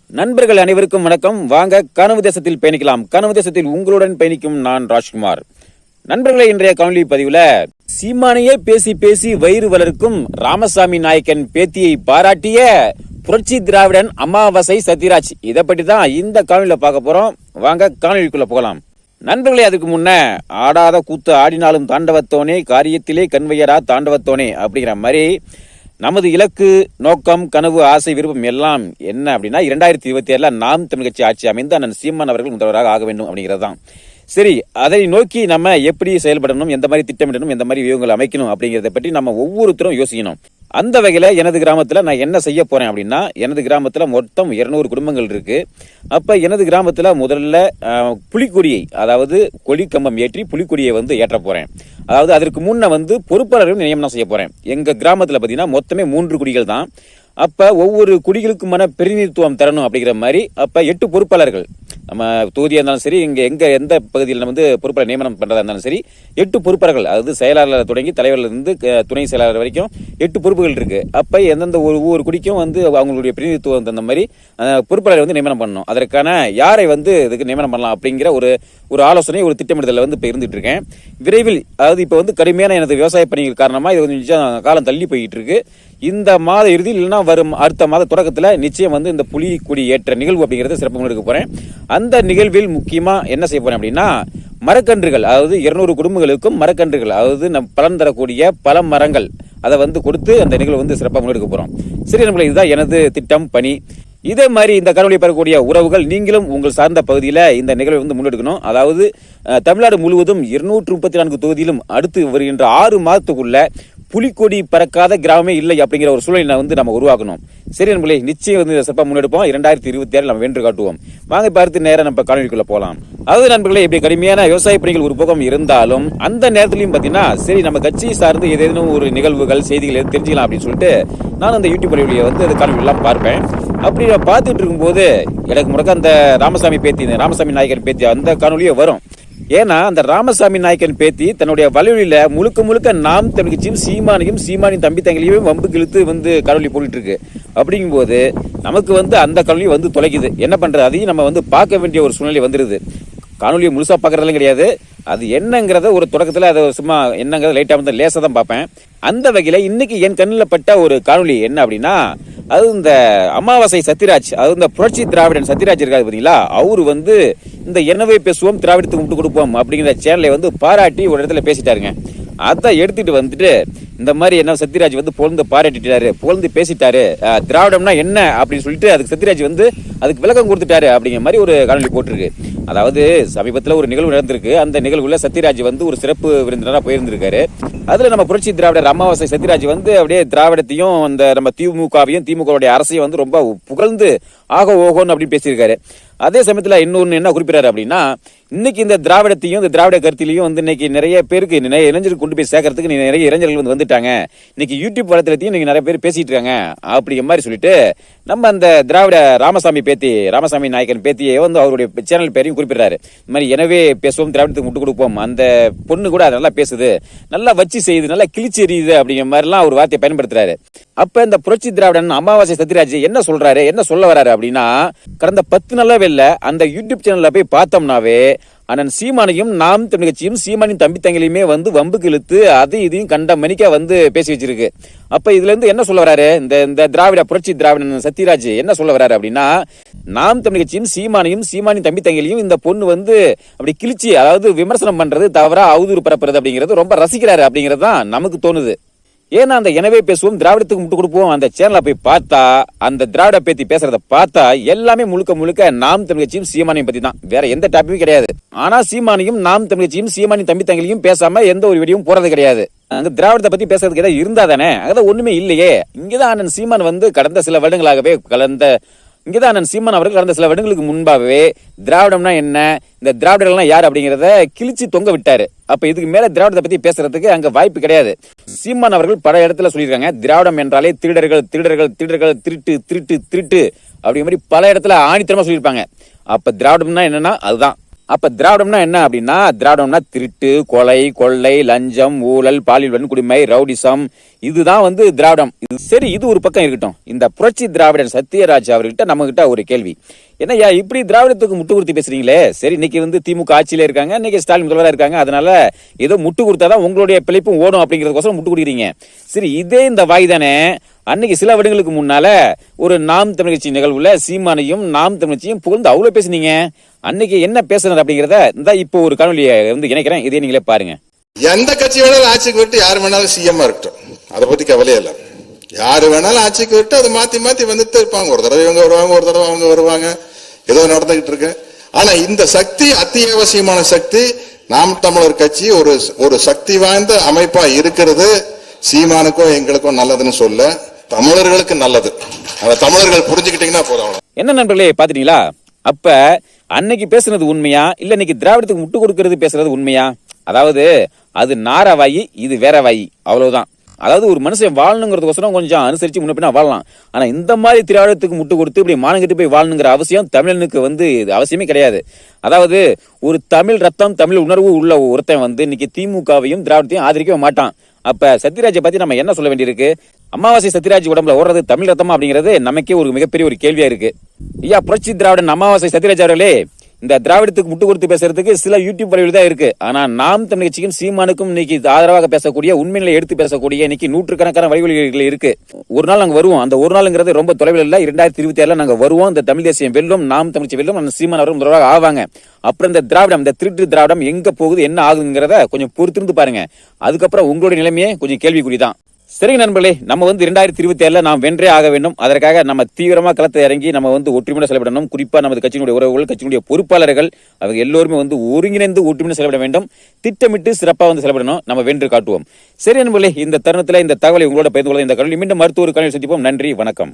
நண்பர்கள் அனைவருக்கும் வணக்கம். வாங்க கனவு தேசத்தில் பயணிக்கலாம். கனவு தேசத்தில் உங்களுடன் பயணிக்கும் நான் ராஜ்குமார். நண்பர்களே, இன்றைய காணொலி பதிவுல சீமானையே பேசி பேசி வயிறு வளர்க்கும் ராமசாமி நாயக்கன் பேத்தியை பாராட்டிய புரட்சி திராவிடன் அமாவாசை சத்யராஜ், இதை பற்றி தான் இந்த காணொலியில பார்க்க போறோம். வாங்க காணொலிக்குள்ள போகலாம். நண்பர்களே, அதுக்கு முன்ன ஆடாத கூத்து ஆடினாலும் தாண்டவத்தோனே, காரியத்திலே கண்வையரா தாண்டவத்தோனே அப்படிங்கிற மாதிரி நமது இலக்கு, நோக்கம், கனவு, ஆசை, விருப்பம் எல்லாம் என்ன அப்படின்னா 2027 நாம் தமிழ் கட்சி ஆட்சி அமைந்து அண்ணன் சீமான் அவர்கள் முதல்வராக ஆக வேண்டும் அப்படிங்கிறது தான். சரி, அதை நோக்கி நம்ம எப்படி செயல்படணும், எந்த மாதிரி திட்டமிடணும், எந்த மாதிரி வியூகங்கள் அமைக்கணும் அப்படிங்கிறத பற்றி நம்ம ஒவ்வொருத்தரும் யோசிக்கணும். அந்த வகையில எனது கிராமத்துல நான் என்ன செய்ய போறேன் அப்படின்னா, எனது கிராமத்துல மொத்தம் 200 குடும்பங்கள் இருக்கு. அப்ப எனது கிராமத்துல முதல்ல புலிக்கொடியை, அதாவது கொடி கம்பம் ஏற்றி புலிக்கொடியை ஏற்ற போறேன். அதாவது அதற்கு முன்ன பொறுப்பாளர்கள் நியமனம் செய்ய போறேன். எங்க கிராமத்துல பாத்தீங்கன்னா மொத்தமே 3 குடிகள் தான். அப்ப ஒவ்வொரு குடிகளுக்குமான பிரதிநிதித்துவம் தரணும் அப்படிங்கிற மாதிரி அப்ப 8 பொறுப்பாளர்கள், நம்ம தொகுதியா இருந்தாலும் சரி, எங்க எந்த பகுதியில் பொறுப்பாளர் நியமனம் பண்றதா இருந்தாலும் சரி, 8 பொறுப்பாளர்கள், அதாவது செயலாளர் தொடங்கி தலைவர்ல இருந்து துணை செயலாளர் வரைக்கும் 8 பொறுப்புகள் இருக்கு. அப்ப எந்தெந்த ஒவ்வொரு குடிக்கும் அவங்களுடைய பிரதிநிதித்துவம் தகுந்த மாதிரி பொறுப்பாளர் நியமனம் பண்ணணும். அதற்கான யாரை இதுக்கு நியமனம் பண்ணலாம் அப்படிங்கிற ஒரு ஆலோசனை, ஒரு திட்டமிடுதல் இப்ப இருந்துட்டு இருக்கேன். விரைவில், அதாவது இப்ப கடுமையான எனது விவசாய பணிகள் காரணமா இது கொஞ்சம் காலம் தள்ளி போயிட்டு இருக்கு. இந்த மாத இறுதியில் இல்லைன்னா வரும் அடுத்த மாத தொடக்கத்துல நிச்சயம் இந்த புலி கொடி ஏற்ற நிகழ்வு அப்படிங்கறது சிறப்பு எடுக்க போறேன். அந்த நிகழ்வில் முக்கியமா என்ன செய்ய போறேன் அப்படின்னா, மரக்கன்றுகள், அதாவது 200 குடும்பங்களுக்கும் மரக்கன்றுகள், அதாவது நம் பலன் தரக்கூடிய பல மரங்கள் அதை கொடுத்து அந்த நிகழ்வு சிறப்பாக முன்னெடுக்க போறோம். சரி நம்மளே, இதுதான் எனது திட்டம், பணி. இதே மாதிரி இந்த காணொலியை பெறக்கூடிய உறவுகள், நீங்களும் உங்கள் சார்ந்த பகுதியில இந்த நிகழ்வை முன்னெடுக்கணும். அதாவது தமிழ்நாடு முழுவதும் 234 தொகுதியிலும் அடுத்து வருகின்ற 6 மாதத்துக்குள்ள புலிக்கொடி பறக்காத கிராமமே இல்லை அப்படிங்கிற ஒரு சூழலை நம்ம உருவாக்கணும். சரி நண்பர்களே, நிச்சயம் சிறப்பாக முன்னெடுப்போம். 2026 நம்ம வென்று காட்டுவோம். வாங்க பார்த்து நேரம் நம்ம காணொலிக்குள்ள போலாம். அதாவது நண்பர்களே, இப்படி கடுமையான விவசாய பணிகள் ஒரு பக்கம் இருந்தாலும் அந்த நேரத்திலையும் பாத்தீங்கன்னா, சரி நம்ம கட்சி சார்ந்து ஏதேனும் ஒரு நிகழ்வுகள், செய்திகள் எதுவும் தெரிஞ்சுக்கலாம் அப்படின்னு சொல்லிட்டு நான் அந்த யூடியூப் வழியை அந்த காணொலி எல்லாம் பார்ப்பேன். அப்படி நான் பார்த்துட்டு இருக்கும்போது எனக்கு முடக்க அந்த ராமசாமி பேத்தி, ராமசாமி நாயக்கன் பேத்தி அந்த காணொலியே வரும். ஏன்னா அந்த ராமசாமி நாயக்கன் பேத்தி தன்னுடைய வலைவலியில முழுக்க முழுக்க நாம் தமிழ் கட்சியும் சீமானையும் சீமானின் தம்பி தங்களையும் வம்பு கிழித்து காணொலி போட்டுட்டு இருக்கு. அப்படிங்கும் போது நமக்கு அந்த காணொலி தொலைக்குது. என்ன பண்றது, அதையும் நம்ம பார்க்க வேண்டிய ஒரு சூழ்நிலை வந்துருது. காணொலியை முழுசா பாக்குறதெல்லாம் கிடையாது, அது என்னங்கிறத ஒரு தொடக்கத்துல அதை சும்மா என்னங்கிறத லைட்டா லேசா தான் பார்ப்பேன். அந்த வகையில இன்னைக்கு என் கண்ணில் பட்ட ஒரு காணொலி என்ன அப்படின்னா, அது இந்த அமாவாசை சத்யராஜ், அது இந்த புரட்சி திராவிடன் சத்யராஜ் இருக்காது பாத்தீங்களா, அவரு இந்த எனவே பேசுவோம் திராவிடத்துக்கு விட்டு கொடுப்போம் அப்படிங்கிற சேனலை பாராட்டி ஒரு இடத்துல பேசிட்டாருங்க. அதை எடுத்துட்டு இந்த மாதிரி என்ன சத்யராஜ் புகழ்ந்து பாராட்டிட்டாரு, புகழ்ந்து பேசிட்டாரு, திராவிடம்னா என்ன அப்படின்னு சொல்லிட்டு அதுக்கு சத்யராஜ் அதுக்கு விளக்கம் கொடுத்துட்டாரு அப்படிங்கிற மாதிரி ஒரு காணொலி போட்டிருக்கு. அதாவது சமீபத்தில் ஒரு நிகழ்வு நடந்திருக்கு. அந்த நிகழ்வுல சத்யராஜ் ஒரு சிறப்பு விருந்தினராக போயிருந்திருக்காரு. அதுல நம்ம புரட்சி திராவிடர் அமாவாசை சத்யராஜ் அப்படியே திராவிடத்தையும் அந்த நம்ம திமுகவையும் திமுகவுடைய அரசையும் ரொம்ப புகழ்ந்து ஆகோ ஓகோன்னு அப்படின்னு பேசியிருக்காரு. அதே சமயத்துல இன்னொன்னு என்ன குறிப்பிடாரு அப்படின்னா, இன்னைக்கு இந்த திராவிடத்தையும் இந்த திராவிட கருத்திலையும் இன்னைக்கு நிறைய பேருக்கு, நிறைய இளைஞர்கள் கொண்டு போய் சேர்க்கறதுக்கு நிறைய இளைஞர்கள் வந்துட்டாங்க. இன்னைக்கு யூடியூப் வளத்திலையும் இன்னைக்கு நிறைய பேர் பேசிட்டு இருக்காங்க அப்படிங்கிற மாதிரி சொல்லிட்டு நம்ம அந்த திராவிட ராமசாமி நாயக்கன் பேத்தியை அவருடைய சேனல் பேரையும் குறிப்பிடுறாரு. இந்த மாதிரி எனவே பேசுவோம் திராவிடத்துக்கு முட்டு கொடுப்போம், அந்த பொண்ணு கூட நல்லா பேசுது, நல்லா வச்சு செய்யுது, நல்லா கிழிச்சு எறியுது அப்படிங்கிற மாதிரி எல்லாம் ஒரு வார்த்தையை பயன்படுத்துறாரு. அப்ப இந்த புரட்சி திராவிடன் அமாவாசை சத்யராஜ் என்ன சொல்றாரு, என்ன சொல்ல வர்றாரு அப்படின்னா, கடந்த 10 நாளாவே அந்த யூடியூப் சேனல்ல போய் பார்த்தோம்னாவே அண்ணன் சீமானையும் நாம் தமிழ் கட்சியும் சீமானின் தம்பி தங்களையுமே வம்பு கிழித்து அது இதையும் கண்ட மணிக்கா பேசி வச்சிருக்கு. அப்ப இதுல இருந்து என்ன சொல்ல வராரு இந்த திராவிட புரட்சி திராவிடன் சத்யராஜ் என்ன சொல்ல வராரு அப்படின்னா, நாம் தமிழ் கட்சியும் சீமானின் தம்பி தங்களையும் இந்த பொண்ணு அப்படி கிழிச்சு, அதாவது விமர்சனம் பண்றது, தவறா அவதூறு பரப்புறது அப்படிங்கிறது ரொம்ப ரசிக்கிறாரு அப்படிங்கிறது தான் நமக்கு தோணுது. ஏன்னா அந்த எனவே பேசுவோம் திராவிடத்துக்கு முட்டு கொடுப்போம் அந்த சேனலை போய் பார்த்தா, அந்த திராவிட பேத்தி பேசுறத பார்த்தா எல்லாமே முழுக்க நாம் தமிழ் கட்சியும் சீமானையும் பத்தி தான், வேற எந்த டாபிக்கும் கிடையாது. ஆனா சீமானையும் நாம் தமிழ் கட்சியும் சீமானின் தம்பி தங்களையும் பேசாம எந்த ஒரு வீடியோவும் போறது கிடையாது. அங்க திராவிடத்தை பத்தி பேசுறதுக்கு ஏதாவது இருந்தா தானே, அதான் ஒண்ணுமே இல்லையே. இங்கதான் அண்ணன் சீமான் கடந்த சில வருடங்களாகவே இங்கதான் அண்ணன் சீமான் அவர்கள் கடந்த சில வருடங்களுக்கு முன்பாகவே திராவிடம்னா என்ன, இந்த திராவிடர்கள்லாம் யார் அப்படிங்கறத கிழிச்சு தொங்க விட்டாரு. அப்ப இதுக்கு மேல திராவிடத்தை பத்தி பேசுறதுக்கு அங்க வாய்ப்பு கிடையாது. சீமான் அவர்கள் பல இடத்துல சொல்லியிருக்காங்க, திராவிடம் என்றாலே திருடர்கள் திருடர்கள் திருடர்கள், திருட்டு திருட்டு திருட்டு அப்படிங்கிற மாதிரி பல இடத்துல ஆணித்தரமா சொல்லியிருப்பாங்க. அப்ப திராவிடம்னா என்னன்னா அதுதான். அப்ப திராவிடம்னா என்ன அப்படின்னா, திராவிடம்னா திருட்டு, கொலை, கொள்ளை, லஞ்சம், ஊழல், பாலியல் வன்கொடுமை, ரவுடிசம், இதுதான் வந்து திராவிடம். சரி, இது ஒரு பக்கம் இருக்கட்டும். இந்த புரட்சி திராவிடன் சத்யராஜ் அவர்கிட்ட நம்ம கிட்ட ஒரு கேள்வி. என்னய்யா இப்படி திராவிடத்துக்கு முட்டு கொடுத்து பேசுறீங்களே? சரி, இன்னைக்கு வந்து திமுக ஆட்சியில இருக்காங்க, இன்னைக்கு ஸ்டாலின் முதல்வரா இருக்காங்க, அதனால ஏதோ முட்டு கொடுத்தாதான் உங்களுடைய பிழைப்பும் ஓடும் அப்படிங்கறதுக்கோசரம் முட்டு கொடுக்குறீங்க. சரி, இதே இந்த வாய் தானே அன்னைக்கு சில வருடங்களுக்கு முன்னால ஒரு நாம் தமிழ் கட்சி நிகழ்வுல சீமானையும் நாம் தமிழ் கட்சியும் புகழ்ந்து அவ்வளவு பேசுனீங்க. அன்னைக்கு என்ன பேசுறது அப்படிங்கறத இந்த இப்போ ஒரு காணொலியை வந்து இணைக்கிறேன், இதே நீங்களே பாருங்க. எந்த கட்சி வேணாலும் ஆட்சிக்கு விட்டு யாரு வேணாலும் சிஎம் இருக்கட்டும், அதை பத்தி கவலையே இல்லை. யாரு வேணாலும் ஆட்சிக்கு விட்டு அதை மாத்தி மாத்தி வந்துட்டு இருப்பாங்க. ஒரு தடவை இவங்க வருவாங்க, ஒரு தடவை அவங்க வருவாங்க, ஏதோ நடந்துகிட்டு இருக்கு. ஆனா இந்த சக்தி அத்தியாவசியமான சக்தி. நாம் தமிழர் கட்சி ஒரு சக்தி வாய்ந்த அமைப்பா இருக்கிறது. சீமானுக்கும் எங்களுக்கும் நல்லதுன்னு சொல்ல, தமிழர்களுக்கு நல்லது. அதை தமிழர்கள் புரிஞ்சுக்கிட்டீங்கன்னா போதும். என்ன நண்பர்களே, பாத்துட்டீங்களா? அப்ப அன்னைக்கு பேசுனது உண்மையா, இல்ல இன்னைக்கு திராவிடத்துக்கு முட்டு கொடுக்கறது பேசுறது உண்மையா? அதாவது அது நார வாயி, இது வேற வாயி, அவ்வளவுதான். அதாவது ஒரு மனுஷன் வாழணுங்கிறதுக்கோசரம் கொஞ்சம் அனுசரிச்சு முன்ன வாழலாம். ஆனா இந்த மாதிரி திராவிடத்துக்கு முட்டு கொடுத்து இப்படி மானங்கிட்டு போய் வாழணுங்கிற அவசியம் தமிழனுக்கு வந்து அவசியமே கிடையாது. அதாவது ஒரு தமிழ் ரத்தம், தமிழ் உணர்வு உள்ள ஒருத்தன் வந்து இன்னைக்கு திமுகவையும் திராவிடத்தையும் ஆதரிக்கவே மாட்டான். அப்ப சத்யராஜை பத்தி நம்ம என்ன சொல்ல வேண்டியிருக்கு? அமாவாசை சத்யராஜ் உடம்புல ஓடுறது தமிழ் ரத்தமா அப்படிங்கிறது நமக்கே ஒரு மிகப்பெரிய ஒரு கேள்வியா இருக்கு. ஐயா புரட்சி திராவிடன் அமாவாசை சத்யராஜ் அவர்களே, இந்த திராவிடத்துக்கு முட்டு கொடுத்து பேசுறதுக்கு சில யூடியூப் வழிகள் தான் இருக்கு. ஆனா நாம் தமிழ் கட்சிக்கும் சீமானுக்கும் இன்னைக்கு ஆதரவாக பேசக்கூடிய, உண்மை நிலை எடுத்து பேசக்கூடிய இன்னைக்கு நூற்றுக்கணக்கான வழிவழிகள் இருக்கு. ஒரு நாள் நாங்க வருவோம். அந்த ஒரு நாளுங்கிறது ரொம்ப தொலைவில் இல்ல. 2026 நாங்க வருவோம். இந்த தமிழ் தேசியம் வெல்லும், நாம் தமிழ் வெல்லும், அந்த சீமான் அவரும் முதல்வராக ஆவாங்க. அப்புறம் இந்த திராவிடம், இந்த திருட்டு திராவிடம் எங்க போகுது, என்ன ஆகுங்கிறத கொஞ்சம் பொறுத்திருந்து பாருங்க. அதுக்கப்புறம் உங்களுடைய நிலைமையே கொஞ்சம் கேள்விக்குறிதான். சரிங்க நண்பர்களே, நம்ம வந்து 2027 நாம் வென்றே ஆக வேண்டும். அதற்காக நம்ம தீவிரமா களத்தை இறங்கி நம்ம வந்து ஒற்றுமையோட செயல்படணும். குறிப்பா நமது கட்சியினுடைய உறவுகள், கட்சியினுடைய பொறுப்பாளர்கள், அவங்க எல்லோருமே வந்து ஒருங்கிணைந்து ஒற்றுமையோட செயல்பட வேண்டும். திட்டமிட்டு சிறப்பா வந்து செயல்படணும். நம்ம வென்று காட்டுவோம். சரி நண்பர்களே, இந்த தருணத்துல இந்த தகவலை உங்களோட பகிர்ந்து கொள்ள இந்த கல்வி மீண்டும் மருத்துவ கல்வி சந்திப்போம். நன்றி, வணக்கம்.